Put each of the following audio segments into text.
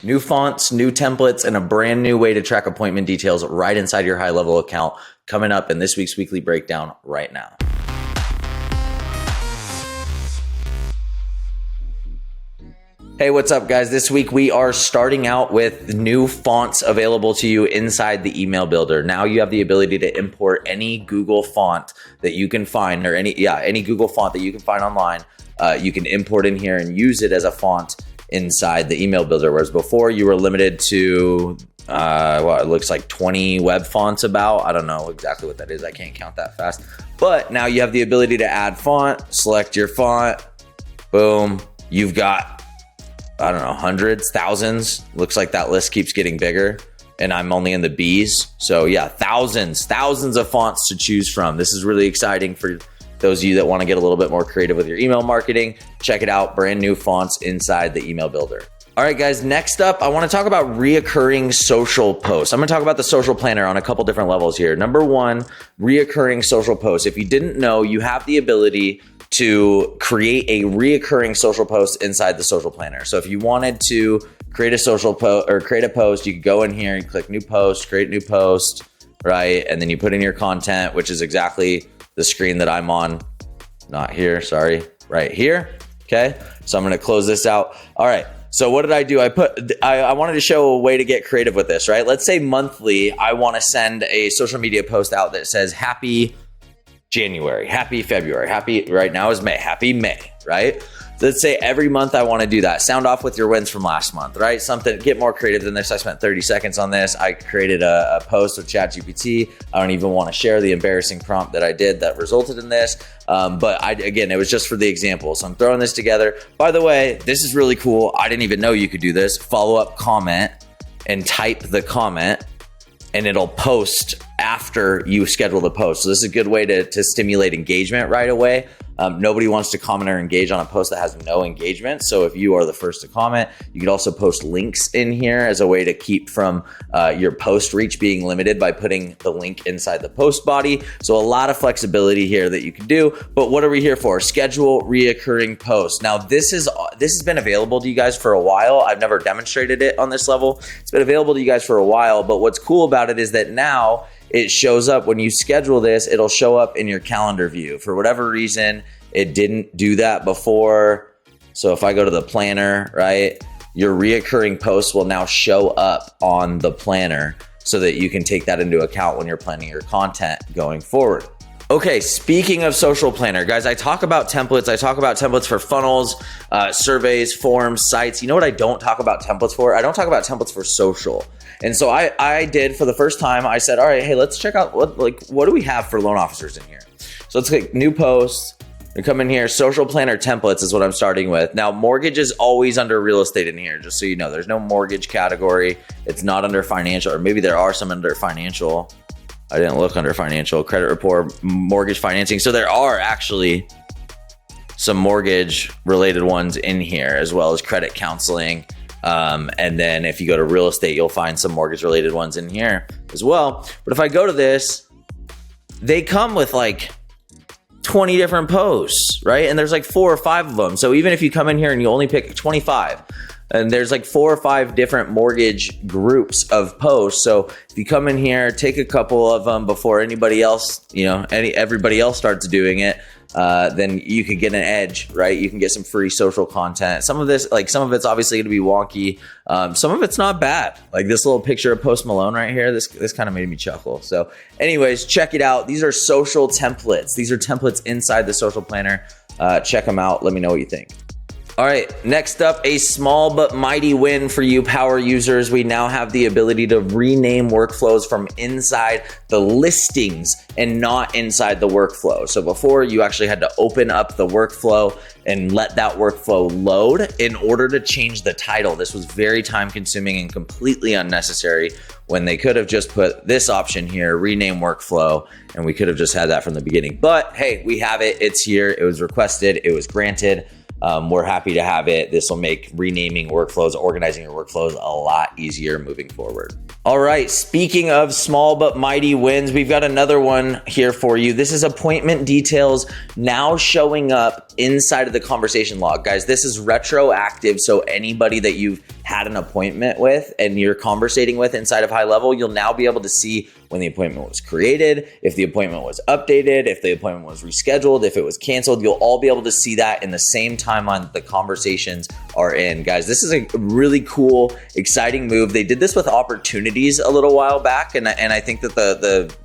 New fonts, new templates, and a brand new way to track appointment details right inside your HighLevel account coming up in this week's weekly breakdown right now. Hey, what's up, guys? This week we are starting out with new fonts available to you inside the email builder. Now you have the ability to import any Google font that you can find, or any Google font that you can find online. You can import in here and use it as a font inside the email builder, whereas before you were limited to it looks like 20 web fonts about. I don't know exactly what that is. I can't count that fast. But now you have the ability to add font, select your font, boom. You've got, I don't know, hundreds, thousands. Looks like that list keeps getting bigger and I'm only in the B's. So yeah, thousands of fonts to choose from. This is really exciting for those of you that want to get a little bit more creative with your email marketing. Check it out, brand new fonts inside the email builder. All right, guys, next up, I want to talk about reoccurring social posts. I'm going to talk about the social planner on a couple different levels here. Number one, reoccurring social posts. If you didn't know, you have the ability to create a reoccurring social post inside the social planner. So if you wanted to create a social post or create a post, you could go in here and click new post, create new post, right? And then you put in your content, which is exactly the screen that I'm on, not here, sorry, right here. Okay, so I'm going to close this out. All right, so what did I do? I wanted to show a way to get creative with this, right? Let's say monthly, I want to send a social media post out that says happy January, happy February, happy, right now is May, happy May, right? Let's say every month I want to do that. Sound off with your wins from last month, right? Something, get more creative than this. I spent 30 seconds on this. I created a post with ChatGPT. I don't even want to share the embarrassing prompt that I did that resulted in this. But again, it was just for the example. So I'm throwing this together. By the way, this is really cool. I didn't even know you could do this. Follow up comment and type the comment and it'll post after you schedule the post. So this is a good way to stimulate engagement right away. Nobody wants to comment or engage on a post that has no engagement. So if you are the first to comment, you could also post links in here as a way to keep from your post reach being limited by putting the link inside the post body. So a lot of flexibility here that you can do. But what are we here for? Schedule reoccurring posts. Now this has been available to you guys for a while. I've never demonstrated it on this level. It's been available to you guys for a while. But what's cool about it is that now it shows up when you schedule this, it'll show up in your calendar view. For whatever reason, it didn't do that before. So if I go to the planner, right, your reoccurring posts will now show up on the planner so that you can take that into account when you're planning your content going forward. Okay, speaking of social planner, guys, I talk about templates. I talk about templates for funnels, surveys, forms, sites. You know what I don't talk about templates for? I don't talk about templates for social. And so I did, for the first time, I said, all right, hey, let's check out what do we have for loan officers in here? So let's click new posts and come in here. Social planner templates is what I'm starting with. Now, mortgage is always under real estate in here, just so you know. There's no mortgage category. It's not under financial, or maybe there are some under financial. I didn't look under financial, credit report, mortgage financing. So there are actually some mortgage related ones in here, as well as credit counseling. And then if you go to real estate, you'll find some mortgage related ones in here as well. But if I go to this, they come with like 20 different posts, right? And there's like 4 or 5 of them. So even if you come in here and you only pick 25, and there's like 4 or 5 different mortgage groups of posts. So if you come in here, take a couple of them before anybody else, everybody else starts doing it, then you could get an edge, right? You can get some free social content. Some of it's obviously going to be wonky. Some of it's not bad. Like this little picture of Post Malone right here. This kind of made me chuckle. So anyways, check it out. These are social templates. These are templates inside the social planner. Check them out. Let me know what you think. All right, next up, a small but mighty win for you power users. We now have the ability to rename workflows from inside the listings and not inside the workflow. So before, you actually had to open up the workflow and let that workflow load in order to change the title. This was very time consuming and completely unnecessary when they could have just put this option here, rename workflow, and we could have just had that from the beginning. But hey, we have it, it's here, it was requested, it was granted. we're happy to have it. This will make renaming workflows, organizing your workflows a lot easier moving forward. All right, speaking of small but mighty wins, we've got another one here for you. This is appointment details now showing up inside of the conversation log. Guys, this is retroactive, so anybody that you've had an appointment with and you're conversating with inside of HighLevel, you'll now be able to see when the appointment was created, if the appointment was updated, if the appointment was rescheduled, if it was canceled. You'll all be able to see that in the same timeline that the conversations are in. Guys, this is a really cool, exciting move. They did this with opportunities a little while back, and I think that the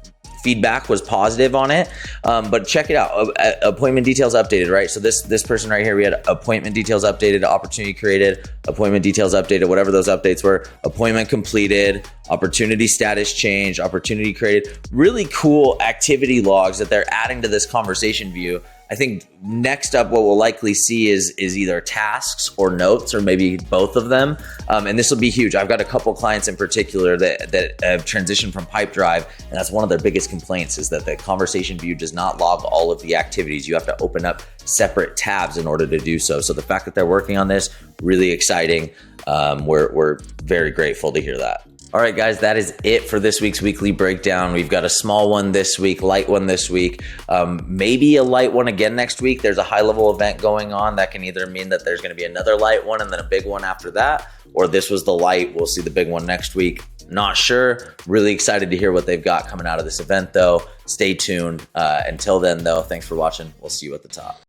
feedback was positive on it, but check it out. Appointment details updated, right? So this person right here, we had appointment details updated, opportunity created, appointment details updated, whatever those updates were, appointment completed, opportunity status change, opportunity created. Really cool activity logs that they're adding to this conversation view. I think next up, what we'll likely see is either tasks or notes, or maybe both of them. And this will be huge. I've got a couple clients in particular that have transitioned from Pipedrive, and that's one of their biggest complaints, is that the conversation view does not log all of the activities. You have to open up separate tabs in order to do so. So the fact that they're working on this, really exciting. We're very grateful to hear that. All right, guys, that is it for this week's weekly breakdown. We've got a small one this week, light one this week, maybe a light one again next week. There's a HighLevel event going on that can either mean that there's going to be another light one and then a big one after that, or this was the light. We'll see the big one next week. Not sure. Really excited to hear what they've got coming out of this event, though. Stay tuned. Until then, though, thanks for watching. We'll see you at the top.